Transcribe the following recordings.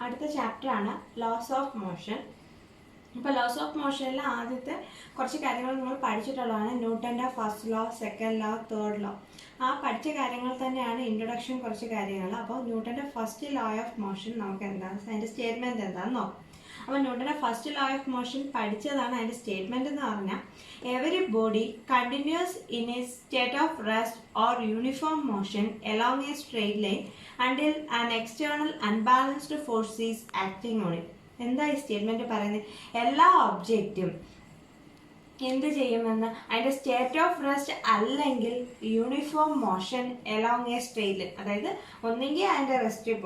അടുത്ത ചാപ്റ്ററാണ് laws of motion. ഇപ്പോൾ ലോസ് ഓഫ് മോഷനിൽ ആദ്യത്തെ കുറച്ച് കാര്യങ്ങൾ നമ്മൾ പഠിച്ചിട്ടുള്ളതാണ്. ന്യൂട്ടൻ്റെ first law, second law, third law. ആ പഠിച്ച കാര്യങ്ങൾ തന്നെയാണ് ഇൻട്രൊഡക്ഷൻ കുറച്ച് കാര്യങ്ങൾ. അപ്പോൾ ന്യൂട്ടൻ്റെ ഫസ്റ്റ് ലോ ഓഫ് മോഷൻ നമുക്ക് എന്താണ്, അതിൻ്റെ സ്റ്റേറ്റ്മെൻറ്റ് എന്താണെന്ന് നോക്കാം. അപ്പോൾ ന്യൂട്ടൻ്റെ ഫസ്റ്റ് ലോ ഓഫ് മോഷൻ പഠിച്ചതാണ്. അതിൻ്റെ സ്റ്റേറ്റ്മെൻറ്റ് എന്ന് പറഞ്ഞാൽ every body continues in a state of rest or uniform motion along a straight line until an external unbalanced force is acting on it. എന്താ ഈ സ്റ്റേറ്റ്മെൻറ്റ് പറയുന്നത്? എല്ലാ ഒബ്ജക്റ്റും എന്ത് ചെയ്യുമെന്ന് അതിൻ്റെ സ്റ്റേറ്റ് ഓഫ് റെസ്റ്റ് അല്ലെങ്കിൽ uniform motion along a straight line, അതായത് ഒന്നെങ്കിൽ അതിൻ്റെ റെസ്റ്റ്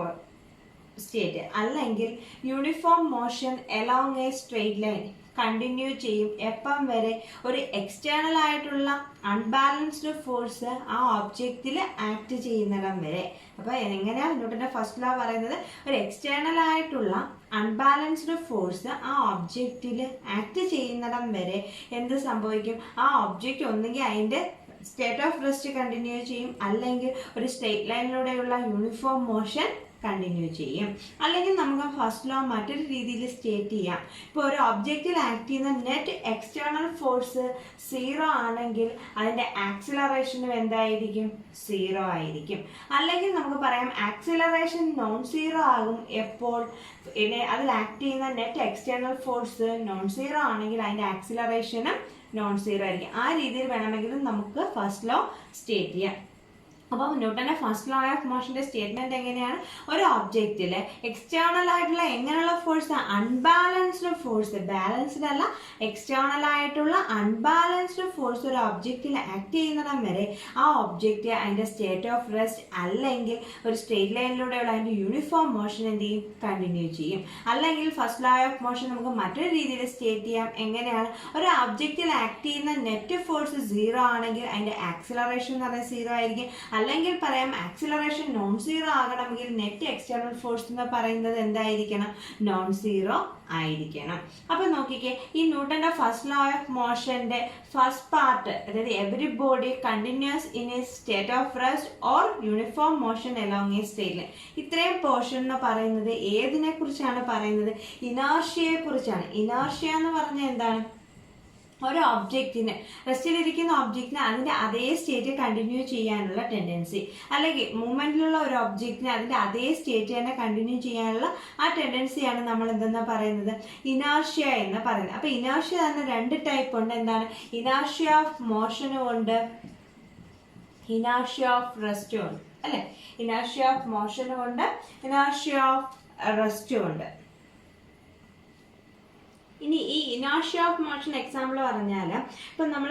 സ്റ്റേറ്റ് അല്ലെങ്കിൽ uniform motion along a straight line continue ചെയ്യും. എപ്പം വരെ? ഒരു എക്സ്റ്റേണൽ ആയിട്ടുള്ള അൺബാലൻസ്ഡ് ഫോഴ്സ് ആ ഒബ്ജക്റ്റിൽ ആക്ട് ചെയ്യുന്നിടം വരെ. അപ്പോൾ എങ്ങനെയാണ് ന്യൂട്ടൻ്റെ ഫസ്റ്റ് ലോ പറയുന്നത്? ഒരു എക്സ്റ്റേണൽ ആയിട്ടുള്ള അൺബാലൻസ്ഡ് ഫോഴ്സ് ആ ഒബ്ജക്റ്റിൽ ആക്ട് ചെയ്യുന്നിടം വരെ എന്ത് സംഭവിക്കും? ആ ഒബ്ജക്റ്റ് ഒന്നുകിൽ അതിൻ്റെ സ്റ്റേറ്റ് ഓഫ് റെസ്റ്റ് കണ്ടിന്യൂ ചെയ്യും, അല്ലെങ്കിൽ ഒരു സ്ട്രെയിറ്റ് ലൈനിലൂടെയുള്ള യൂണിഫോം മോഷൻ കണ്ടിന്യൂ ചെയ്യും. അല്ലെങ്കിൽ നമുക്ക് ഫസ്റ്റ് ലോ മറ്റൊരു രീതിയിൽ സ്റ്റേറ്റ് ചെയ്യാം. ഇപ്പോൾ ഒരു ഒബ്ജക്റ്റിൽ ആക്ട് ചെയ്യുന്ന നെറ്റ് എക്സ്റ്റേണൽ ഫോഴ്സ് 0 ആണെങ്കിൽ അതിൻ്റെ ആക്സിലറേഷനും എന്തായിരിക്കും? 0 ആയിരിക്കും. അല്ലെങ്കിൽ നമുക്ക് പറയാം ആക്സിലറേഷൻ നോൺ 0 ആകും എപ്പോൾ? അതിൽ ആക്ട് ചെയ്യുന്ന നെറ്റ് എക്സ്റ്റേണൽ ഫോഴ്സ് നോൺ 0 ആണെങ്കിൽ അതിൻ്റെ ആക്സിലറേഷനും നോൺ 0 ആയിരിക്കും. ആ രീതിയിൽ വേണമെങ്കിലും നമുക്ക് ഫസ്റ്റ് ലോ സ്റ്റേറ്റ് ചെയ്യാം. അപ്പോൾ ന്യൂട്ടൻ്റെ ഫസ്റ്റ് ലോ ഓഫ് മോഷൻ്റെ സ്റ്റേറ്റ്മെൻറ്റ് എങ്ങനെയാണ്? ഒരു ഒബ്ജക്റ്റിൽ എക്സ്റ്റേണൽ ആയിട്ടുള്ള എങ്ങനെയുള്ള ഫോഴ്സ്? അൺബാലൻസ്ഡ് ഫോഴ്സ്, ബാലൻസ്ഡ് അല്ല, എക്സ്റ്റേണൽ ആയിട്ടുള്ള അൺബാലൻസ്ഡ് ഫോഴ്സ് ഒരു ഒബ്ജക്റ്റിൽ ആക്ട് ചെയ്യുന്നിടം വരെ ആ ഒബ്ജക്റ്റ് അതിൻ്റെ സ്റ്റേറ്റ് ഓഫ് റെസ്റ്റ് അല്ലെങ്കിൽ ഒരു സ്ട്രെയിറ്റ് ലൈനിലൂടെയുള്ള അതിൻ്റെ യൂണിഫോം മോഷൻ എന്ത് ചെയ്യും? കണ്ടിന്യൂ ചെയ്യും. അല്ലെങ്കിൽ ഫസ്റ്റ് ലോ ഓഫ് മോഷൻ നമുക്ക് മറ്റൊരു രീതിയിൽ സ്റ്റേറ്റ് ചെയ്യാം. എങ്ങനെയാണ്? ഒരു ഒബ്ജക്റ്റിൽ ആക്ട് ചെയ്യുന്ന നെറ്റ് ഫോഴ്സ് 0 ആണെങ്കിൽ അതിൻ്റെ ആക്സിലറേഷൻ എന്ന് പറയുന്നത് 0 ആയിരിക്കും. അല്ലെങ്കിൽ പറയാം ആക്സിലറേഷൻ നോൺ 0 ആകണമെങ്കിൽ നെറ്റ് എക്സ്റ്റേണൽ ഫോഴ്സ് എന്ന് പറയുന്നത് എന്തായിരിക്കണം? നോൺ 0 ആയിരിക്കണം. അപ്പോൾ നോക്കിക്കേ, ഈ ന്യൂട്ടൻ്റെ ഫസ്റ്റ് ലോ ഓഫ് മോഷൻ്റെ ഫസ്റ്റ് പാർട്ട്, അതായത് every body continues in a state of rest or uniform motion along a straight line, ഇത്രയും പോർഷൻ എന്ന് പറയുന്നത് ഏതിനെ കുറിച്ചാണ് പറയുന്നത്? ഇനേർഷ്യയെ കുറിച്ചാണ്. ഇനേർഷ്യ എന്ന് പറഞ്ഞാൽ എന്താണ്? ഒരു ഒബ്ജക്റ്റിന്, റെസ്റ്റിലിരിക്കുന്ന ഒബ്ജക്റ്റിന് അതിൻ്റെ അതേ സ്റ്റേറ്റ് കണ്ടിന്യൂ ചെയ്യാനുള്ള ടെൻഡൻസി, അല്ലെങ്കിൽ മൂവ്മെൻറ്റിലുള്ള ഒരു ഒബ്ജക്റ്റിന് അതിൻ്റെ അതേ സ്റ്റേറ്റ് തന്നെ കണ്ടിന്യൂ ചെയ്യാനുള്ള ആ ടെൻഡൻസിയാണ് നമ്മൾ എന്തെന്ന് പറയുന്നത്? ഇനേർഷ്യ എന്ന് പറയുന്നത്. അപ്പോൾ ഇനേർഷ്യ തന്നെ 2 ടൈപ്പ് ഉണ്ട്. എന്താണ്? ഇനേർഷ്യ ഓഫ് മോഷനും ഉണ്ട്, ഇനേർഷ്യ ഓഫ് റെസ്റ്റും ഉണ്ട്, അല്ലേ? ഇനേർഷ്യ ഓഫ് മോഷനും ഉണ്ട്, ഇനേർഷ്യ ഓഫ് റെസ്റ്റും ഉണ്ട്. ഇനി ഈ ഇനേർഷ്യ ഓഫ് മോഷൻ എക്സാമ്പിൾ പറഞ്ഞാൽ, ഇപ്പം നമ്മൾ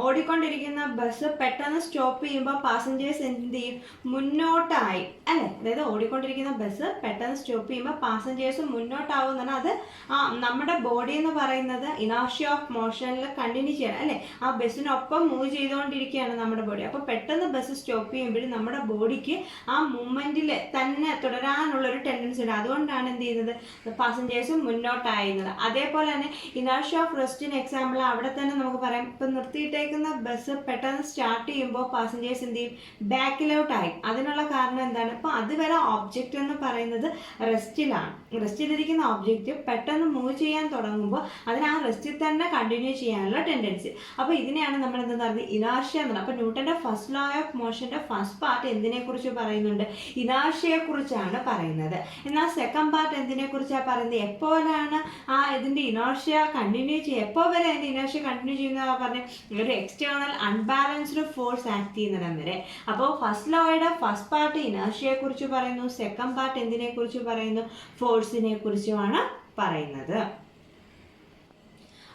ഓടിക്കൊണ്ടിരിക്കുന്ന ബസ് പെട്ടെന്ന് സ്റ്റോപ്പ് ചെയ്യുമ്പോൾ പാസഞ്ചേഴ്സ് എന്ത് ചെയ്യും? മുന്നോട്ടായി, അല്ലേ? അതായത് ഓടിക്കൊണ്ടിരിക്കുന്ന ബസ് പെട്ടെന്ന് സ്റ്റോപ്പ് ചെയ്യുമ്പോൾ പാസഞ്ചേഴ്സ് മുന്നോട്ടാവും എന്ന് പറഞ്ഞാൽ അത് നമ്മുടെ ബോഡി എന്ന് പറയുന്നത് ഇനേർഷ്യ ഓഫ് മോഷനിൽ കണ്ടിന്യൂ ചെയ്യണം, അല്ലേ? ആ ബസ്സിനൊപ്പം മൂവ് ചെയ്തുകൊണ്ടിരിക്കുകയാണ് നമ്മുടെ ബോഡി. അപ്പോൾ പെട്ടെന്ന് ബസ് സ്റ്റോപ്പ് ചെയ്യുമ്പോഴും നമ്മുടെ ബോഡിക്ക് ആ മൂവ്മെൻറ്റിൽ തന്നെ തുടരാനുള്ളൊരു ടെൻഡൻസി ഉണ്ട്. അതുകൊണ്ടാണ് എന്ത് ചെയ്യുന്നത്? പാസഞ്ചേഴ്സ് മുന്നോട്ടായിരുന്നത്. അതേപോലെ തന്നെ ഇനേർഷ്യ ഓഫ് റെസ്റ്റിന് എക്സാമ്പിൾ അവിടെ തന്നെ നമുക്ക് പറയാം. ഇപ്പം നിർത്തിയിട്ടേക്കുന്ന ബസ് പെട്ടെന്ന് സ്റ്റാർട്ട് ചെയ്യുമ്പോൾ പാസഞ്ചേഴ്സ് എന്ത് ചെയ്യും? ബാക്കിലോട്ടായി. അതിനുള്ള കാരണം എന്താണ്? ഇപ്പം അതുവരെ ഒബ്ജക്റ്റ് എന്ന് പറയുന്നത് റെസ്റ്റിലാണ്. റെസ്റ്റിലിരിക്കുന്ന ഒബ്ജക്റ്റ് പെട്ടെന്ന് മൂവ് ചെയ്യാൻ തുടങ്ങുമ്പോൾ അതിന് ആ റെസ്റ്റിൽ തന്നെ കണ്ടിന്യൂ ചെയ്യാനുള്ള ടെൻഡൻസി. അപ്പോൾ ഇതിനെയാണ് നമ്മൾ എന്താ പറയുന്നത്? ഇനേർഷ്യ എന്ന് പറയുന്നത്. അപ്പോൾ ന്യൂട്ടൻ്റെ ഫസ്റ്റ് ലോ ഓഫ് മോഷൻ്റെ ഫസ്റ്റ് പാർട്ട് എന്തിനെ കുറിച്ച് പറയുന്നുണ്ട്? ഇനേർഷ്യയെ കുറിച്ചാണ് പറയുന്നത്. എന്നാൽ സെക്കൻഡ് പാർട്ട് എന്തിനെ കുറിച്ചാണ് പറയുന്നത്? എപ്പോഴാണ് ആ ഇതിൻ്റെ ഇനേർഷ്യ കണ്ടിന്യൂ ചെയ്യുക? എപ്പോൾ വരെ അതിൻ്റെ ഇനേർഷ്യ കണ്ടിന്യൂ ചെയ്യുന്നതാണ് പറഞ്ഞത്? ഒരു എക്സ്റ്റേണൽ അൺബാലൻസ്ഡ് ഫോഴ്സ് ആക്ട് ചെയ്യുന്നിടം വരെ. അപ്പോൾ ഫസ്റ്റ് ലോയുടെ ഫസ്റ്റ് പാർട്ട് ഇനേർഷ്യയെ കുറിച്ച് പറയുന്നു, സെക്കൻഡ് പാർട്ട് എന്തിനെ കുറിച്ച് പറയുന്നു? ഫോഴ്സിനെ കുറിച്ചുമാണ് പറയുന്നത്.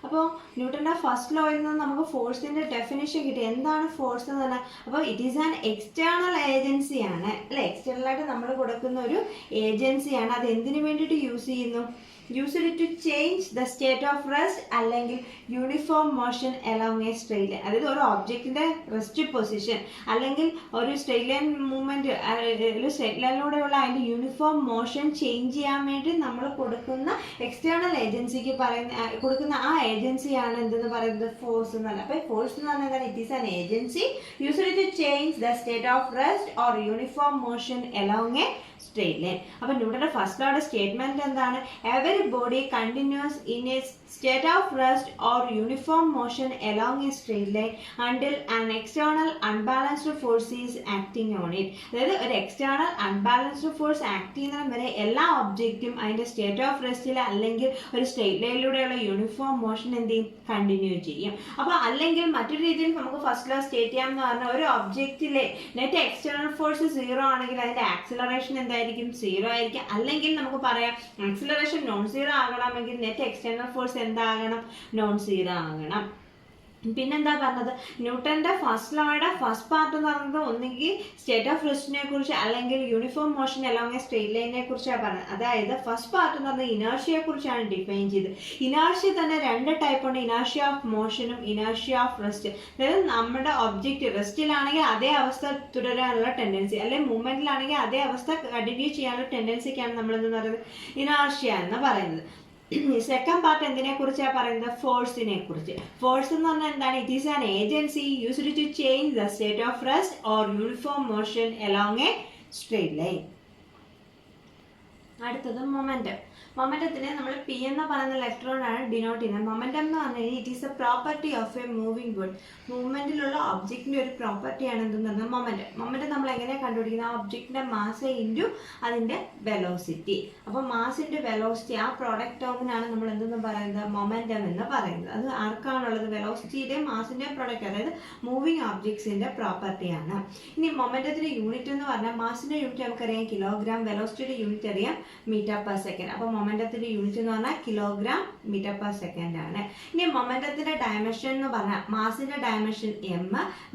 അപ്പോൾ ന്യൂട്ടൻ്റെ ഫസ്റ്റ് ലോയിൽ നിന്ന് നമുക്ക് ഫോഴ്സിൻ്റെ ഡെഫിനിഷൻ കിട്ടി. എന്താണ് ഫോഴ്സ് എന്ന് പറഞ്ഞാൽ? അപ്പോൾ ഇറ്റ് ഈസ് ആൻ എക്സ്റ്റേണൽ ഏജൻസിയാണ്, അല്ലേ? എക്സ്റ്റേണലായിട്ട് നമ്മൾ കൊടുക്കുന്ന ഒരു ഏജൻസിയാണ്. അത് എന്തിനു വേണ്ടിയിട്ട് യൂസ് ചെയ്യുന്നു? Used to change the state of rest അല്ലെങ്കിൽ uniform motion along a straight line. അതായത് ഒരു ഒബ്ജക്റ്റിന്റെ റെസ്റ്റ് പൊസിഷൻ അല്ലെങ്കിൽ ഒരു സ്ട്രെയിറ്റ് ലൈൻ മൂവ്മെന്റ്, ഒരു സ്ട്രെയിറ്റ് ലൈനിലൂടെയുള്ള അതിന്റെ യൂണിഫോം മോഷൻ ചേഞ്ച് ചെയ്യാൻ വേണ്ടി നമ്മൾ കൊടുക്കുന്ന എക്സ്റ്റേണൽ ഏജൻസിക്ക് കൊടുക്കുന്ന ആ ഏജൻസിയാണ് എന്തെന്ന് പറയുന്നത്, ഫോഴ്സ് എന്ന് പറയുന്നത്. അപ്പോൾ ഫോഴ്സ് എന്ന് പറഞ്ഞാൽ it is an agency used to change the state of rest or uniform motion along a straight line. അപ്പോൾ ന്യൂട്ടന്റെ ഫസ്റ്റ് ലോയുടെ സ്റ്റേറ്റ്മെന്റ് എന്താണ്? Every body continues in a state of rest or uniform motion along a straight line until an external unbalanced force is acting on it. അതായത് ഒരു external unbalanced force act ചെയ്യുന്നതിന് വരെ എല്ലാ ഒബ്ജക്റ്റും അതിന്റെ സ്റ്റേറ്റ് ഓഫ് റെസ്റ്റിൽ അല്ലെങ്കിൽ ഒരു straight ലൈനിലൂടെയുള്ള uniform motion എന്ത് ചെയ്യും, കണ്ടിന്യൂ ചെയ്യും. അപ്പോൾ അല്ലെങ്കിൽ മറ്റൊരു രീതിയിൽ നമുക്ക് ഫസ്റ്റ് ലോ സ്റ്റേറ്റ് ചെയ്യാം എന്ന് പറഞ്ഞാൽ ഒരു ഒബ്ജക്റ്റിലെ നെറ്റ് എക്സ്റ്റേണൽ ഫോഴ്സ് 0 ആണെങ്കിൽ അതിന്റെ ആക്സിലറേഷൻ എന്തായിരിക്കും, 0 ആയിരിക്കും. അല്ലെങ്കിൽ നമുക്ക് പറയാം ആക്സിലറേഷൻ നോൺ സീറോ ആകണമെങ്കിൽ നെറ്റ് എക്സ്റ്റേണൽ ഫോഴ്സ് എന്താകണം, നോൺ സീറോ ആകണം. പിന്നെന്താ പറഞ്ഞത്, ന്യൂട്ടന്റെ ഫസ്റ്റ് ലോയുടെ ഫസ്റ്റ് പാർട്ട് എന്ന് പറയുന്നത് ഒന്നുകിൽ സ്റ്റേറ്റ് ഓഫ് റെസ്റ്റിനെ കുറിച്ച് അല്ലെങ്കിൽ uniform motion along a straight ലൈനിനെ കുറിച്ചാണ് പറഞ്ഞത്. അതായത് ഫസ്റ്റ് പാർട്ട് എന്ന് പറഞ്ഞാൽ ഇനേർഷ്യയെ കുറിച്ചാണ് ഡിഫൈൻ ചെയ്തത്. ഇനേർഷ്യ തന്നെ 2 ടൈപ്പ് ഉണ്ട്, ഇനേർഷ്യ ഓഫ് മോഷനും ഇനേർഷ്യ ഓഫ് റെസ്റ്റ്. അതായത് നമ്മുടെ ഒബ്ജക്റ്റ് റെസ്റ്റിലാണെങ്കിൽ അതേ അവസ്ഥ തുടരാനുള്ള ടെൻഡൻസി, അല്ലെങ്കിൽ മൂവ്മെന്റിലാണെങ്കിൽ അതേ അവസ്ഥ കണ്ടിന്യൂ ചെയ്യാനുള്ള ടെൻഡൻസിക്കാണ് നമ്മൾ എന്ന് പറയുന്നത് ഇനേർഷ്യ എന്ന് പറയുന്നത്. സെക്കൻഡ് പാർട്ട് എന്തിനെ കുറിച്ചാണ് പറയുന്നത്, ഫോഴ്സിനെ കുറിച്ച്. ഫോഴ്സ് എന്ന് പറഞ്ഞാൽ എന്താണ്, it is an agency used to change the state of rest or uniform motion along a straight line. അടുത്തത് മൊമെന്റം. മൊമെന്റത്തിനെ നമ്മൾ പി എന്ന് പറയുന്ന ഇലക്ട്രോണാണ് ഡിനോട്ട് ചെയ്യുന്നത്. മൊമെന്റം എന്ന് പറഞ്ഞു കഴിഞ്ഞാൽ it is a property of a moving good. മൂവ്മെന്റിലുള്ള ഒബ്ജക്റ്റിന്റെ ഒരു പ്രോപ്പർട്ടിയാണ് എന്തെന്ന് പറഞ്ഞാൽ മൊമെന്റം. മൊമെന്റം നമ്മൾ എങ്ങനെയാണ് കണ്ടുപിടിക്കുന്നത്, ആ ഒബ്ജക്റ്റിന്റെ മാസ് ഇൻറ്റു അതിന്റെ വെലോസിറ്റി. അപ്പോൾ മാസ് ഇൻറ്റു വെലോസിറ്റി, ആ പ്രോഡക്റ്റ് ടേമിനാണ് നമ്മൾ എന്തെന്ന് പറയുന്നത്, മൊമെന്റം എന്ന് പറയുന്നത്. അത് ആർക്കാണുള്ളത്, വെലോസിറ്റിയുടെയും മാസിന്റെയും പ്രോഡക്റ്റ്, അതായത് മൂവിംഗ് ഒബ്ജക്ട്സിന്റെ പ്രോപ്പർട്ടിയാണ്. ഇനി മൊമെന്റത്തിന്റെ യൂണിറ്റ് എന്ന് പറഞ്ഞാൽ മാസിന്റെ യൂണിറ്റ് നമുക്കറിയാം കിലോഗ്രാം, വെലോസിറ്റിയുടെ യൂണിറ്റ് അറിയാം മീറ്റർ പെർ സെക്കൻഡ്. അപ്പോൾ മൊമെന്റത്തിന്റെ യൂണിറ്റ് എന്ന് പറഞ്ഞാൽ കിലോഗ്രാം മീറ്റർ പെർ സെക്കൻഡ് ആണ്. ഇനി മൊമെന്റത്തിന്റെ ഡയമെൻഷൻ എന്ന് പറഞ്ഞാൽ മാസിന്റെ ഡയമെൻഷൻ എം,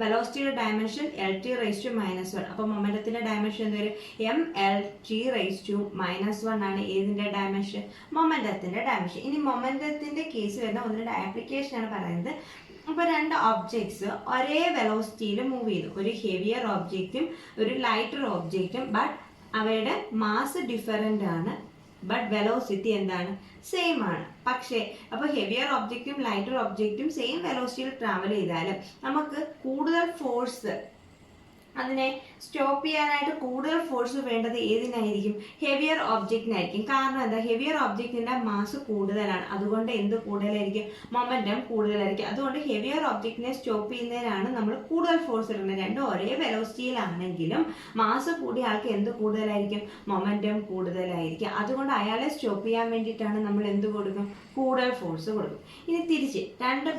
വെലോസിറ്റിയുടെ ഡയമെൻഷൻ LT⁻⁻1. അപ്പോൾ മൊമെന്റത്തിന്റെ ഡയമെൻഷൻ എന്ത് വരും, MLT⁻⁻1 ആണ് ഏതിന്റെ ഡയമെൻഷൻ, മൊമെന്റത്തിന്റെ ഡയമെൻഷൻ. ഇനി മൊമെന്റത്തിന്റെ കേസ് വരുന്ന 1 ആപ്ലിക്കേഷൻ ആണ് പറയുന്നത്. അപ്പോൾ 2 ഒബ്ജക്ട്സ് ഒരേ വെലോസിറ്റിയിൽ മൂവ് ചെയ്തു, ഒരു ഹെവിയർ ഒബ്ജക്റ്റും ഒരു ലൈറ്റർ ഒബ്ജക്റ്റും, ബട്ട് അവയുടെ മാസ് ഡിഫറൻ്റ് ആണ്, ബട്ട് വെലോസിറ്റി എന്താണ്, സെയിം ആണ്. പക്ഷേ അപ്പോൾ ഹെവിയർ ഒബ്ജക്റ്റും ലൈറ്റർ ഒബ്ജക്റ്റും സെയിം വെലോസിറ്റിയിൽ ട്രാവൽ ചെയ്താലും നമുക്ക് കൂടുതൽ ഫോഴ്സ്, അതിനെ സ്റ്റോപ്പ് ചെയ്യാനായിട്ട് കൂടുതൽ ഫോഴ്സ് വേണ്ടത് ഏതിനായിരിക്കും, ഹെവിയർ ഒബ്ജക്റ്റിനായിരിക്കും. കാരണം എന്താ, ഹെവിയർ ഒബ്ജക്റ്റിന്റെ മാസ് കൂടുതലാണ്, അതുകൊണ്ട് എന്ത് കൂടുതലായിരിക്കും, മൊമെന്റം കൂടുതലായിരിക്കും. അതുകൊണ്ട് ഹെവിയർ ഒബ്ജക്റ്റിനെ സ്റ്റോപ്പ് ചെയ്യുന്നതിനാണ് നമ്മൾ കൂടുതൽ ഫോഴ്സ് ഇടുന്നത്. രണ്ടും ഒരേ വെലോസിറ്റിയിലാണെങ്കിലും മാസ് കൂടിയ ആൾക്ക് എന്ത് കൂടുതലായിരിക്കും, മൊമെന്റം കൂടുതലായിരിക്കും. അതുകൊണ്ട് അയാളെ സ്റ്റോപ്പ് ചെയ്യാൻ വേണ്ടിയിട്ടാണ് നമ്മൾ എന്ത് കൊടുക്കും, കൂടുതൽ ഫോഴ്സ് കൊടുക്കും. ഇനി തിരിച്ച് 2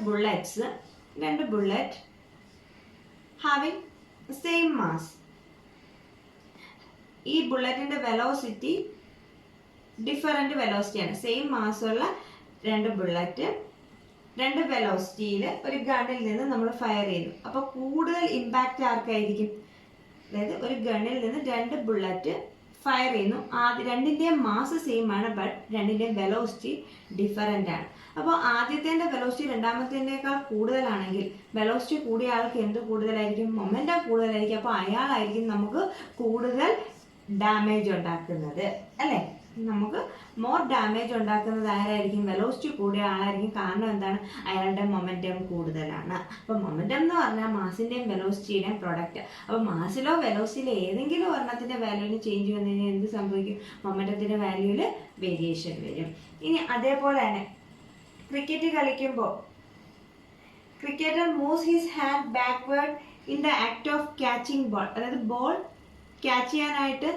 ബുള്ളറ്റ് ഹാവിങ് സെയിം മാസ്. ഈ ബുള്ളറ്റിന്റെ വെലോസിറ്റി ഡിഫറൻറ്റ് വെലോസിറ്റിയാണ്. സെയിം മാസുള്ള 2 ബുള്ളറ്റ് 2 വെലോസിറ്റിയിൽ ഒരു ഗണ്ണിൽ നിന്ന് നമ്മൾ ഫയർ ചെയ്തു. അപ്പോൾ കൂടുതൽ ഇമ്പാക്റ്റ് ആർക്കായിരിക്കും, അതായത് ഒരു ഗണ്ണിൽ നിന്ന് 2 ബുള്ളറ്റ് ഫയർ ചെയ്യുന്നു. രണ്ടിൻ്റെയും മാസ് സെയിം ആണ്, ബട്ട് രണ്ടിൻ്റെയും വെലോസിറ്റി ഡിഫറൻ്റ് ആണ്. അപ്പോൾ ആദ്യത്തേൻ്റെ വെലോസിറ്റി രണ്ടാമത്തേതിനേക്കാൾ കൂടുതലാണെങ്കിൽ വെലോസിറ്റി കൂടിയ ആൾക്ക് എന്ത് കൂടുതലായിരിക്കും, മൊമെന്റം കൂടുതലായിരിക്കും. അപ്പോൾ അയാളായിരിക്കും നമുക്ക് കൂടുതൽ ഡാമേജ് ഉണ്ടാക്കുന്നത്, അല്ലേ? നമുക്ക് മോർ ഡാമേജ് ഉണ്ടാക്കുന്നത് ആരായിരിക്കും, വെലോസിറ്റി കൂടിയ ആളായിരിക്കും. കാരണം എന്താണ്, അയാളുടെ മൊമെന്റം കൂടുതലാണ്. അപ്പോൾ മൊമെന്റം എന്ന് പറഞ്ഞാൽ മാസിൻ്റെയും വെലോസിറ്റിയുടെയും പ്രൊഡക്റ്റ്. അപ്പോൾ മാസിലോ വെലോസിറ്റിയിലോ ഏതെങ്കിലും ഒരെണ്ണത്തിൻ്റെ വാല്യൂവിന് ചേഞ്ച് വന്നു കഴിഞ്ഞാൽ എന്ത് സംഭവിക്കും, മൊമെന്റത്തിൻ്റെ വാല്യൂവിൽ വേരിയേഷൻ വരും. ഇനി അതേപോലെ തന്നെ ക്രിക്കറ്റ് കളിക്കുമ്പോൾ cricketer moves his hand backward in the act of catching ball. അതായത് ബോൾ ക്യാച്ച് ചെയ്യാനായിട്ട്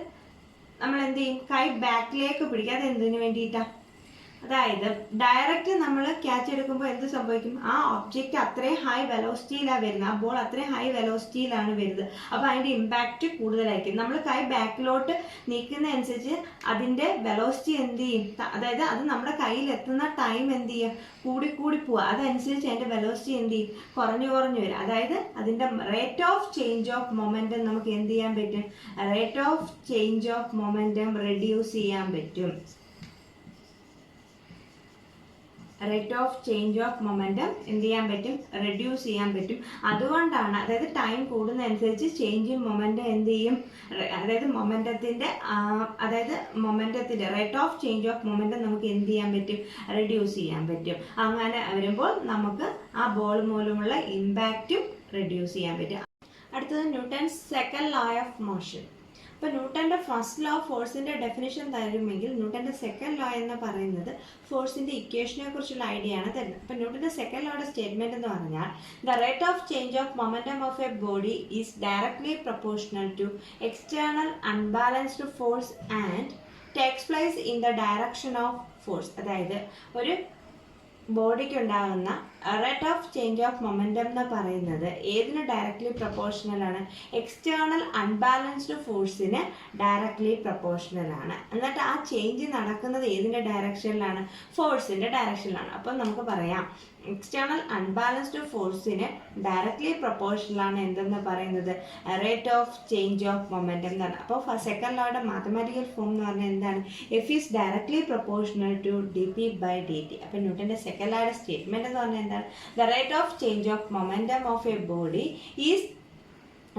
നമ്മൾ എന്ത് ചെയ്യും, കൈ ബാക്കിലേക്ക് പിടിക്കുക. അത് എന്തിനു വേണ്ടിയിട്ടാണ്, അതായത് ഡയറക്റ്റ് നമ്മൾ ക്യാച്ച് എടുക്കുമ്പോൾ എന്ത് സംഭവിക്കും, ആ ഒബ്ജക്റ്റ് അത്രയും ഹൈ വെലോസിറ്റിയിലാണ് വരുന്നത്, ആ ബോൾ അത്രയും ഹൈ വെലോസിറ്റിയിലാണ് വരുന്നത്. അപ്പോൾ അതിൻ്റെ ഇമ്പാക്റ്റ് കൂടുതലായിരിക്കും. നമ്മൾ കൈ ബാക്കിലോട്ട് നീക്കുന്ന അനുസരിച്ച് അതിൻ്റെ വെലോസിറ്റി എന്ത് ചെയ്യും, അതായത് അത് നമ്മുടെ കയ്യിൽ എത്തുന്ന ടൈം എന്ത് ചെയ്യുക, കൂടി പോവുക. അതനുസരിച്ച് അതിൻ്റെ വെലോസിറ്റി എന്ത് ചെയ്യും, കുറഞ്ഞു വരും. അതായത് അതിൻ്റെ rate of change of momentum നമുക്ക് എന്ത് ചെയ്യാൻ പറ്റും, rate of change of momentum reduce ചെയ്യാൻ പറ്റും. Rate of change of momentum എന്ത് ചെയ്യാൻ പറ്റും, റെഡ്യൂസ് ചെയ്യാൻ പറ്റും. അതുകൊണ്ടാണ്, അതായത് ടൈം കൂടുന്നതനുസരിച്ച് ചേഞ്ച് ഇൻ മൊമെൻറ്റം എന്ത് ചെയ്യും, അതായത് മൊമെൻറ്റത്തിൻ്റെ rate of change of momentum നമുക്ക് എന്ത് ചെയ്യാൻ പറ്റും, റെഡ്യൂസ് ചെയ്യാൻ പറ്റും. അങ്ങനെ വരുമ്പോൾ നമുക്ക് ആ ബോൾ മൂലമുള്ള ഇമ്പാക്റ്റും റെഡ്യൂസ് ചെയ്യാൻ പറ്റും. അടുത്തത് Newton's second law of motion. അപ്പോൾ ന്യൂട്ടൻ്റെ ഫസ്റ്റ് ലോ ഫോഴ്സിൻ്റെ ഡെഫിനേഷൻ തരുമെങ്കിൽ ന്യൂട്ടൻ്റെ സെക്കൻഡ് ലോ എന്ന് പറയുന്നത് ഫോഴ്സിൻ്റെ ഇക്വേഷനെ കുറിച്ചുള്ള ഐഡിയ ആണ് തരുന്നത്. അപ്പോൾ ന്യൂട്ടൻ്റെ സെക്കൻഡ് ലോയുടെ സ്റ്റേറ്റ്മെൻറ്റ് എന്ന് പറഞ്ഞാൽ the rate of change of momentum of a body is directly proportional to external unbalanced force and takes place in the direction of force. അതായത് ഒരു ബോഡിക്ക് ഉണ്ടാകുന്ന rate of change of momentum എന്ന് പറയുന്നത് ഏതിന് ഡയറക്ട്ലി പ്രൊപ്പോർഷണൽ ആണ്, external unbalanced ഫോഴ്സിന് directly proportional ആണ്. എന്നിട്ട് ആ ചേഞ്ച് നടക്കുന്നത് ഏതിൻ്റെ ഡയറക്ഷനിലാണ്, ഫോഴ്സിൻ്റെ ഡയറക്ഷനിലാണ്. അപ്പം നമുക്ക് പറയാം എക്സ്റ്റേണൽ അൺബാലൻസ്ഡ് ഫോഴ്സിന് ഡയറക്ട്ലി പ്രൊപ്പോർഷണൽ ആണ് എന്തെന്ന് പറയുന്നത്, rate of change of momentum എന്നാണ്. അപ്പോൾ സെക്കൻഡ് ലോയുടെ മാത്തമാറ്റിക്കൽ ഫോം എന്ന് പറഞ്ഞാൽ എന്താണ്, F is directly proportional to D P by D T. അപ്പോൾ ന്യൂട്ടൻ്റെ സെക്കൻഡ് ലോയുടെ സ്റ്റേറ്റ്മെൻറ്റ് എന്ന് പറഞ്ഞാൽ എന്താണ്, the rate of change of momentum of a body is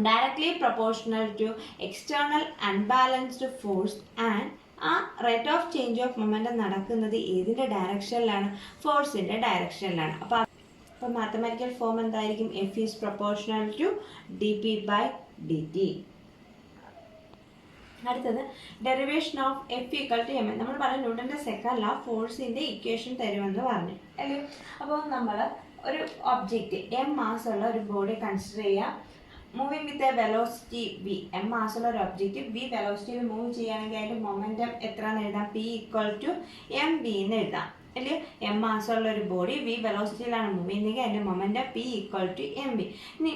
directly proportional to external unbalanced force and ആ rate of change of momentum നടക്കുന്നത് ഏതിൻ്റെ ഡയറക്ഷനിലാണ്, ഫോഴ്സിൻ്റെ ഡയറക്ഷനിലാണ്. അപ്പോൾ മാത്തമാറ്റിക്കൽ ഫോം എന്തായിരിക്കും, F is proportional to D P by D T. അടുത്തത് derivation of F equal to M N. നമ്മൾ പറഞ്ഞു ന്യൂട്ടൻ്റെ സെക്കൻഡ് ലോ ഫോഴ്സിൻ്റെ ഇക്വേഷൻ തരുമെന്ന് പറഞ്ഞു അല്ലേ. അപ്പോൾ നമ്മൾ ഒരു ഒബ്ജക്റ്റ് എം മാസുള്ള ഒരു ബോഡി കൺസിഡർ ചെയ്യാം, moving with a velocity V. M മാസുള്ള ഒരു ഒബ്ജക്റ്റ് വി വെലോസിറ്റിയിൽ മൂവ് ചെയ്യുകയാണെങ്കിൽ അതിൻ്റെ മൊമെൻറ്റം എത്ര എന്ന് എഴുതാം, P equal to M V എന്ന് എഴുതാം അല്ലേ. എം മാസുള്ള ഒരു ബോഡി വി വെലോസിറ്റിയിലാണ് മൂവ് ചെയ്യുന്നതെങ്കിൽ അതിൻ്റെ momentum P equal to M V. ഇനി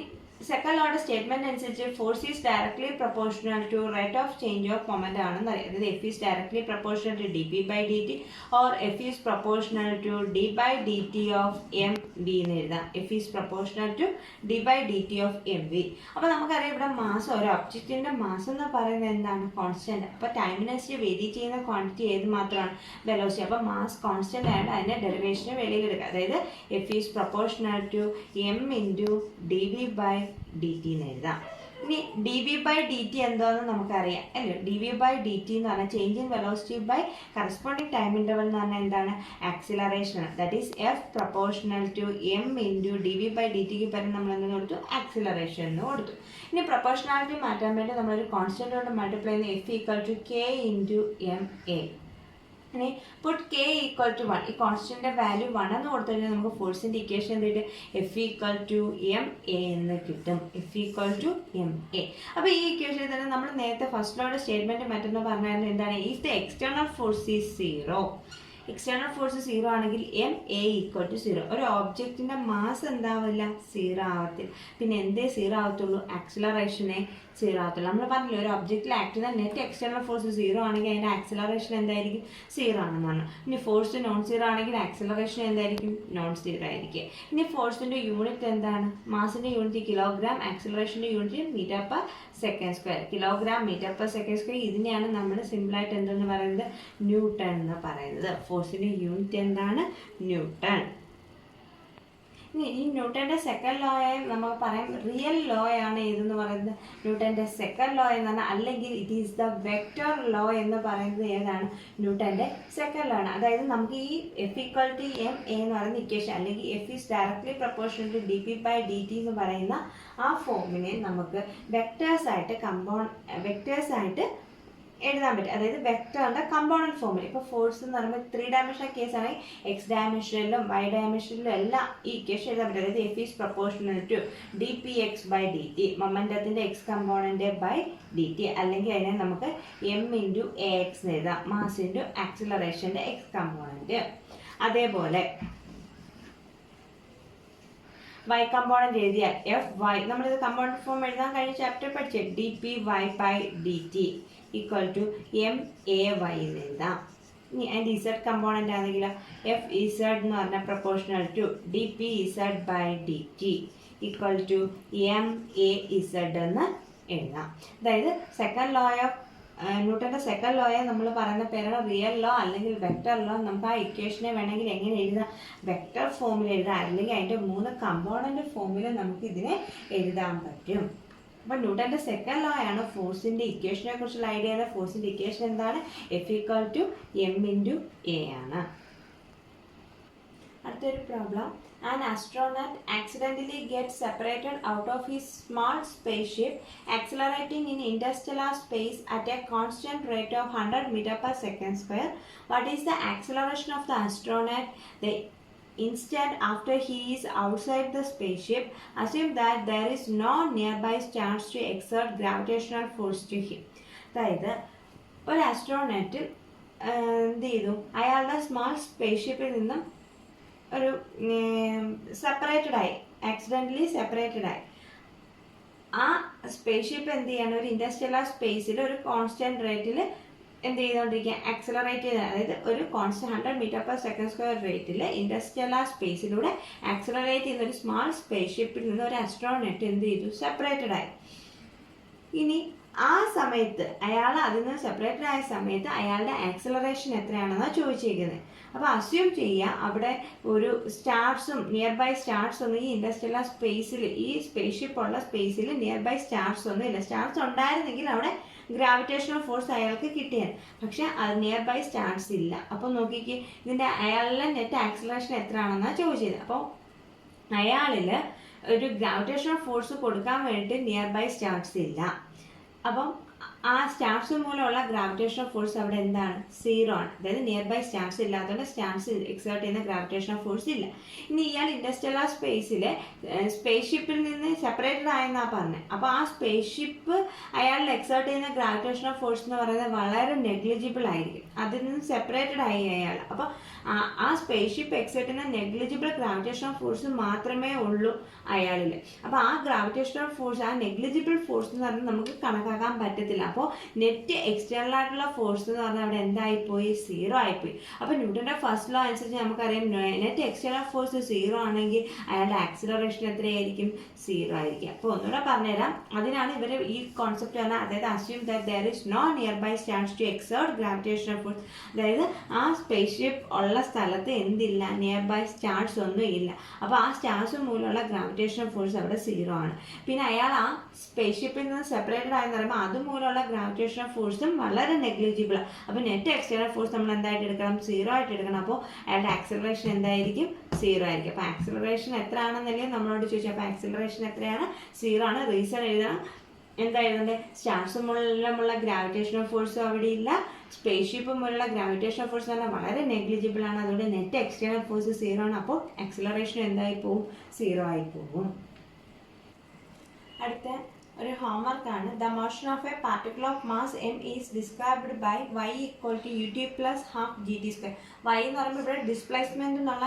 സെക്കൻഡ് ലോയുടെ സ്റ്റേറ്റ്മെന്റ് അനുസരിച്ച് force is directly proportional to rate of change of moment ആണെന്ന് അറിയാം. അതായത് F is directly proportional to D P by D T or F is proportional to D by D T of M V എന്ന് എഴുതാം. F is proportional to D by D T of M V. അപ്പോൾ നമുക്കറിയാം ഇവിടെ മാസം, ഒരു ഒബ്ജക്റ്റിൻ്റെ മാസം എന്ന് പറയുന്നത് എന്താണ്, കോൺസ്റ്റന്റ്. അപ്പോൾ ടൈമിനനുസരിച്ച് വേരി ചെയ്യുന്ന ക്വാണ്ടിറ്റി ഏത് മാത്രമാണ്, വെലോസിറ്റി. അപ്പോൾ മാസ് കോൺസ്റ്റന്റ് ആയിട്ട് അതിൻ്റെ ഡെറിവേഷന് വെളിയിലെടുക്കുക. അതായത് F is proportional to M into D V by D T എന്ന് എഴുതാം. ഇനി D V by D T എന്താണെന്ന് നമുക്കറിയാം അല്ലേ. D V by D T എന്ന് പറഞ്ഞാൽ change in velocity by corresponding time interval എന്ന് പറഞ്ഞാൽ എന്താണ്, ആക്സിലറേഷൻ ആണ്. That is F proportional to M into D V by D ടിക്ക് പകരം നമ്മൾ എന്തെന്ന് കൊടുത്തു, ആക്സിലറേഷൻ എന്ന് കൊടുത്തു. ഇനി പ്രൊപ്പോർഷണാലിറ്റി മാറ്റാൻ വേണ്ടി നമ്മളൊരു കോൺസ്റ്റന്റ് കൊണ്ട് മൾട്ടിപ്ലൈ ചെയ്യുന്ന F equal to K into M A. ഇനി പുട്ട് കെ ഈക്വൽ ടു 1, ഈ കോൺസ്റ്റൻ്റെ വാല്യൂ 1 എന്ന് കൊടുത്തു കഴിഞ്ഞാൽ നമുക്ക് ഫോഴ്സിൻ്റെ ഇക്വേഷൻ എന്തിട്ട് F equal to M A എന്ന് കിട്ടും. F equal to M A. അപ്പോൾ ഈ ഇക്വേഷനിൽ തന്നെ നമ്മൾ നേരത്തെ ഫസ്റ്റ് ലോയുടെ സ്റ്റേറ്റ്മെൻറ്റ് മറ്റൊന്ന് പറഞ്ഞാൽ എന്താണ്, if the external force is 0, external force 0 ആണെങ്കിൽ എം എ ഈക്വൽ ടു 0. ഒരു ഓബ്ജക്റ്റിൻ്റെ മാസ് എന്താവില്ല, 0 ആവത്തില്ല. പിന്നെ എന്തേ 0 ആവത്തുള്ളൂ, ആക്സിലറേഷനെ 0 ആവത്തുള്ളൂ. നമ്മൾ പറഞ്ഞില്ല ഒരു ഒബ്ജക്റ്റിൽ ആക്ട് ചെയ്യുന്ന നെറ്റ് എക്സ്റ്റേണൽ ഫോഴ്സ് 0 ആണെങ്കിൽ അതിൻ്റെ ആക്സിലറേഷൻ എന്തായിരിക്കും, 0 ആണെന്ന് പറഞ്ഞു. ഇനി ഫോഴ്സ് നോൺ 0 ആണെങ്കിൽ ആക്സിലറേഷൻ എന്തായിരിക്കും, നോൺ 0 ആയിരിക്കും. ഇനി ഫോഴ്സിൻ്റെ യൂണിറ്റ് എന്താണ്, മാസിൻ്റെ യൂണിറ്റ് കിലോഗ്രാം, ആക്സിലറേഷൻ്റെ unit metre per second square. Kilogram metre per second square ഇതിനെയാണ് നമ്മൾ സിമ്പിളായിട്ട് എന്തെന്ന് പറയുന്നത്, ന്യൂട്ടൺ എന്ന് പറയുന്നത്. ഫോഴ്സിൻ്റെ യൂണിറ്റ് എന്താണ്, ന്യൂട്ടൺ. ഇനി ഈ ന്യൂട്ടൻ്റെ സെക്കൻഡ് ലോയെ നമുക്ക് പറയാം റിയൽ ലോ ആണ് ഏതെന്ന് പറയുന്നത്, ന്യൂട്ടൻ്റെ സെക്കൻഡ് ലോ എന്ന് പറഞ്ഞാൽ, അല്ലെങ്കിൽ it is the vector law എന്ന് പറയുന്നത് ഏതാണ്, ന്യൂട്ടൻ്റെ സെക്കൻഡ് ലോ ആണ്. അതായത് നമുക്ക് ഈ F equal to M A എന്ന് പറയുന്ന ഇക്വേഷൻ, അല്ലെങ്കിൽ F is directly proportional to D P by D T എന്ന് പറയുന്ന ആ ഫോമിനെ നമുക്ക് വെക്ടേഴ്സായിട്ട് എഴുതാൻ പറ്റും. അതായത് വെക്ടറിൻ്റെ കമ്പോണൻറ്റ് ഫോമിൽ. ഇപ്പോൾ ഫോഴ്സ് എന്ന് പറയുമ്പോൾ 3 ഡയമെൻഷണൽ കേസ് ആണെങ്കിൽ എക്സ് ഡയമെൻഷനിലും വൈ ഡയമെൻഷനിലും എല്ലാം ഈ ഇക്വേഷൻ എഴുതാൻ പറ്റും. അതായത് F is proportional to D P X by D T, മൊമെൻറ്റത്തിൻ്റെ X component by D T. അല്ലെങ്കിൽ അതിനെ നമുക്ക് എം ഇൻറ്റു എ എക്സ് എന്ന് എഴുതാം, മാസ് ഇൻറ്റു ആക്സിലറേഷൻ്റെ എക്സ് കമ്പോണൻറ്റ്. അതേപോലെ വൈ കമ്പോണൻറ്റ് എഴുതിയാൽ എഫ് വൈ, നമ്മളിത് കമ്പോണൻറ്റ് ഫോം എഴുതാൻ കഴിഞ്ഞ ചാപ്റ്റർ പഠിച്ചേ, D P Y by D T equal to M A Y എന്ന് എഴുതാം. ഇനി അതിൻ്റെ ഇസഡ് കമ്പോണൻ്റ് ആണെങ്കിൽ എഫ് ഇസഡ് എന്ന് പറഞ്ഞാൽ proportional to D P Z by D T equal to M A Z എന്ന് എഴുതാം. അതായത് സെക്കൻഡ് ലോ ഓഫ് ന്യൂട്ടൻ്റെ സെക്കൻഡ് ലോയെ നമ്മൾ പറയുന്ന പേരാണ് റിയൽ ലോ അല്ലെങ്കിൽ വെക്റ്റർ ലോ. നമുക്ക് ആ ഇക്വേഷനെ വേണമെങ്കിൽ എങ്ങനെ എഴുതാം? വെക്റ്റർ ഫോമിൽ എഴുതാം, അല്ലെങ്കിൽ അതിൻ്റെ 3 കമ്പോണൻ്റ് ഫോമിൽ നമുക്ക് ഇതിനെ എഴുതാൻ പറ്റും. അപ്പോൾ ന്യൂട്ടൻ്റെ സെക്കൻഡ് ലോ ആണ് ഫോഴ്സിൻ്റെ ഇക്വേഷനെ കുറിച്ചുള്ള ഐഡിയ. ഫോഴ്സിൻ്റെ ഇക്വേഷൻ എന്താണ്? F=m×a ആണ്. അടുത്തൊരു problem. An astronaut accidentally gets separated out of his small spaceship accelerating in interstellar space at a constant rate of 100 meters per second square. What is the acceleration of the astronaut the instant after he is outside the spaceship? Assume that there is no nearby stars to exert gravitational force to him. അതായത് ഒരു ആസ്ട്രോനറ്റ് എന്ത് ചെയ്തു? അയാളുടെ small സ്പേസ്ഷിപ്പിൽ നിന്നും ഒരു സെപ്പറേറ്റഡായി, accidentally സെപ്പറേറ്റഡായി. ആ spaceship എന്ത് ചെയ്യണം? ഒരു ഇൻഡസ്ട്രിയൽ സ്പേസിൽ ഒരു കോൺസ്റ്റൻറ്റ് റേറ്റിൽ എന്ത് ചെയ്തുകൊണ്ടിരിക്കുക? ആക്സിലറേറ്റ് ചെയ്ത്, അതായത് ഒരു constant 100 meters per second square റേറ്റിൽ ഇൻഡസ്ട്രിയൽ സ്പേസിലൂടെ ആക്സിലറേറ്റ് ചെയ്യുന്ന ഒരു സ്മാൾ സ്പേസ്ഷിപ്പിൽ നിന്ന് ഒരു ആസ്ട്രോനറ്റ് എന്ത് ചെയ്തു? സെപ്പറേറ്റഡായി. ഇനി ആ സമയത്ത് അയാൾ അതിൽ നിന്ന് സെപ്പറേറ്റഡ് ആയ സമയത്ത് അയാളുടെ ആക്സിലറേഷൻ എത്രയാണെന്നാണ് ചോദിച്ചിരിക്കുന്നത്. അപ്പോൾ അസ്യൂം ചെയ്യുക അവിടെ ഒരു സ്റ്റാർസും നിയർ ബൈ സ്റ്റാർസ് ഒന്നും ഈ ഇൻഡസ്ട്രിയൽ സ്പേസിൽ, ഈ സ്പേസ്ഷിപ്പ് ഉള്ള സ്പേസിൽ നിയർ ബൈ സ്റ്റാർസ് ഒന്നും ഇല്ല. സ്റ്റാർസ് ഉണ്ടായിരുന്നെങ്കിൽ അവിടെ ഗ്രാവിറ്റേഷണൽ ഫോഴ്സ് അയാൾക്ക് കിട്ടിയാണ്. പക്ഷെ അത് നിയർ ബൈ സ്റ്റാർസ് ഇല്ല. അപ്പോൾ നോക്കിക്ക് ഇതിൻ്റെ അയാളുടെ നെറ്റ് ആക്സിലറേഷൻ എത്രയാണെന്നാണ് ചോദിച്ചത്. അപ്പോൾ അയാളിൽ ഒരു ഗ്രാവിറ്റേഷണൽ ഫോഴ്സ് കൊടുക്കാൻ വേണ്ടിയിട്ട് നിയർ ബൈ സ്റ്റാർസ് ഇല്ല. അപ്പം ആ സ്റ്റാർസ് മൂലമുള്ള ഗ്രാവിറ്റേഷണൽ ഫോഴ്സ് അവിടെ എന്താണ്? 0 ആണ്. അതായത് നിയർ ബൈ സ്റ്റാർസ് ഇല്ലാത്തതുകൊണ്ട് സ്റ്റാർസ് എക്സേർട്ട് ചെയ്യുന്ന ഗ്രാവിറ്റേഷണൽ ഫോഴ്സ് ഇല്ല. ഇനി ഇയാൾ ഇൻഡസ്ട്രിയൽ സ്പേസിലെ സ്പേസ്ഷിപ്പിൽ നിന്ന് സെപ്പറേറ്റഡ് ആയെന്നാണ് പറഞ്ഞത്. അപ്പോൾ ആ സ്പേസ്ഷിപ്പ് അയാളിൽ എക്സേർട്ട് ചെയ്യുന്ന ഗ്രാവിറ്റേഷണൽ ഫോഴ്സ് എന്ന് പറയുന്നത് വളരെ നെഗ്ലിജിബിൾ ആയിരിക്കും. അതിൽ നിന്ന് സെപ്പറേറ്റഡ് ആയി അയാൾ. അപ്പോൾ ആ സ്പേസ്ഷിപ്പ് എക്സേർട്ട് ചെയ്യുന്ന നെഗ്ലിജിബിൾ ഗ്രാവിറ്റേഷണൽ ഫോഴ്സ് മാത്രമേ ഉള്ളൂ അയാളിൽ. അപ്പോൾ ആ ഗ്രാവിറ്റേഷണൽ ഫോഴ്സ്, ആ നെഗ്ലിജിബിൾ ഫോഴ്സ് എന്ന് പറഞ്ഞാൽ നമുക്ക് കണക്കാക്കാൻ പറ്റത്തില്ല. അപ്പോൾ നെറ്റ് എക്സ്റ്റേണൽ ആയിട്ടുള്ള ഫോഴ്സ് എന്ന് പറഞ്ഞാൽ അവിടെ എന്തായിപ്പോയി? 0 ആയിപ്പോയി. അപ്പോൾ ന്യൂട്ടൻ്റെ ഫസ്റ്റ് ലോ അനുസരിച്ച് നമുക്കറിയാം നെറ്റ് എക്സ്റ്റേണൽ ഫോഴ്സ് 0 ആണെങ്കിൽ അയാളുടെ ആക്സിലറേഷൻ എത്രയായിരിക്കും? 0 ആയിരിക്കും. അപ്പോൾ ഒന്നുകൂടെ പറഞ്ഞുതരാം. അതിനാണ് ഇവർ ഈ കോൺസെപ്റ്റ് പറഞ്ഞാൽ, അതായത് assume that there is no nearby stars to exert gravitational force. അതായത് ആ സ്പേസ്ഷിപ്പ് ഉള്ള സ്ഥലത്ത് എന്തില്ല? നിയർ ബൈ സ്റ്റാർസ് ഒന്നും ഇല്ല. അപ്പോൾ ആ സ്റ്റാർസ് മൂലമുള്ള ഗ്രാവിറ്റേഷണൽ ഫോഴ്സ് അവിടെ 0 ആണ്. പിന്നെ അയാൾ ആ സ്പേസ്ഷിപ്പിൽ നിന്ന് സെപ്പറേറ്റഡ് ആയെന്ന് പറയുമ്പോൾ അതുമൂലമുള്ള ഗ്രാവിറ്റേഷണൽ ഫോഴ്സും വളരെ നെഗ്ലിജിബിൾ. അപ്പോൾ നെറ്റ് എക്സ്റ്റേണൽ ഫോഴ്സ് നമ്മൾ എന്തായിട്ട് എടുക്കണം? 0 ആയിട്ട് എടുക്കണം. അപ്പോൾ അയാളുടെ ആക്സിലറേഷൻ എന്തായിരിക്കും? 0 ആയിരിക്കും. അപ്പോൾ ആക്സിലറേഷൻ എത്ര ആണെന്നല്ലേ നമ്മളോട് ചോദിച്ചു. അപ്പോൾ ആക്സിലറേഷൻ എത്രയാണ്? 0 ആണ്. റീസൺ എഴുതണം. എന്താ എഴുതേണ്ടത്? സ്റ്റാർസ് മൂലമുള്ള ഗ്രാവിറ്റേഷണൽ ഫോഴ്സും അവിടെ ഇല്ല. സ്പേസ്ഷിപ്പ് മൂലമുള്ള ഗ്രാവിറ്റേഷണൽ ഫോഴ്സ് എന്ന് പറഞ്ഞാൽ വളരെ നെഗ്ലിജിബിൾ ആണ്. അതുകൊണ്ട് നെറ്റ് എക്സ്റ്റേണൽ ഫോഴ്സ് 0 ആണ്. അപ്പോൾ ആക്സിലറേഷൻ എന്തായി പോവും? 0 ആയി പോവും. അടുത്ത ഒരു ഹോംവർക്കാണ്. The motion of a particle of mass m is described by y = ut + ½ gt². y എന്ന് പറയുമ്പോൾ ഇവിടെ ഡിസ്പ്ലേസ്മെന്റ് എന്നുള്ള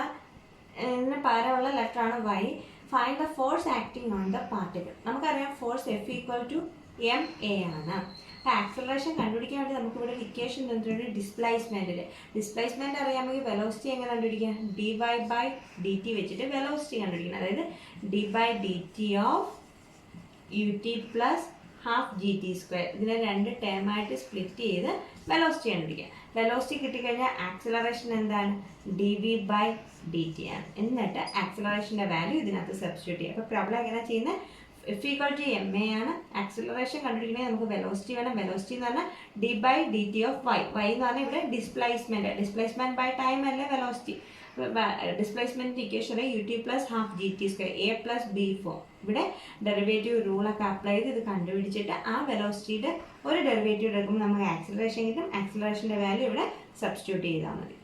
ഇതിന് പകരമുള്ള ലെറ്ററാണ് y. Find the force acting on the particle. നമുക്കറിയാം ഫോഴ്സ് F = ma ആണ്. അപ്പോൾ ആക്സിലറേഷൻ കണ്ടുപിടിക്കാൻ വേണ്ടി നമുക്കിവിടെ ഇക്വേഷൻ തന്നിട്ടുണ്ട് ഡിസ്പ്ലേസ്മെൻറ്റിൽ. ഡിസ്പ്ലേസ്മെൻറ്റ് അറിയാമെങ്കിൽ വെലോസിറ്റി എങ്ങനെ കണ്ടുപിടിക്കാം? dy/dt വെച്ചിട്ട് വെലോസിറ്റി കണ്ടുപിടിക്കണം. അതായത് d/dt ഓഫ് ut + ½ gt². ഇതിനെ 2 ടേമായിട്ട് സ്പ്ലിറ്റ് ചെയ്ത് വെലോസിറ്റി കണ്ടുപിടിക്കുക. വെലോസിറ്റി കിട്ടിക്കഴിഞ്ഞാൽ ആക്സിലറേഷൻ എന്താണ്? dv/dt ആണ്. എന്നിട്ട് ആക്സിലറേഷൻ്റെ വാല്യൂ ഇതിനകത്ത് സബ്സ്റ്റിറ്റ്യൂട്ട് ചെയ്യുക. അപ്പോൾ പ്രോബ്ലം എങ്ങനെ ചെയ്യുന്നത്? F = ma ആണ്. ആക്സിലറേഷൻ കണ്ടുപിടിക്കണമെങ്കിൽ നമുക്ക് വെലോസിറ്റി വേണം. വെലോസിറ്റി എന്ന് പറഞ്ഞാൽ d/dt ഓഫ് y. y എന്ന് പറഞ്ഞാൽ ഇവിടെ ഡിസ്പ്ലേസ്മെൻറ്റ് ബൈ ടൈം അല്ലേ velocity. Displacement equation ut + ½ gt², a + b form. ഇവിടെ ഡെറിവേറ്റീവ് റൂളൊക്കെ അപ്ലൈ ചെയ്ത് ഇത് കണ്ടുപിടിച്ചിട്ട് ആ വെലോസിറ്റിയുടെ ഒരു ഡെറിവേറ്റീവ് എടുക്കുമ്പോൾ നമുക്ക് ആക്സിലറേഷൻ കിട്ടും. ആക്സിലറേഷൻ്റെ വാല്യൂ ഇവിടെ സബ്സ്റ്റിറ്റ്യൂട്ട് ചെയ്താൽ മതി.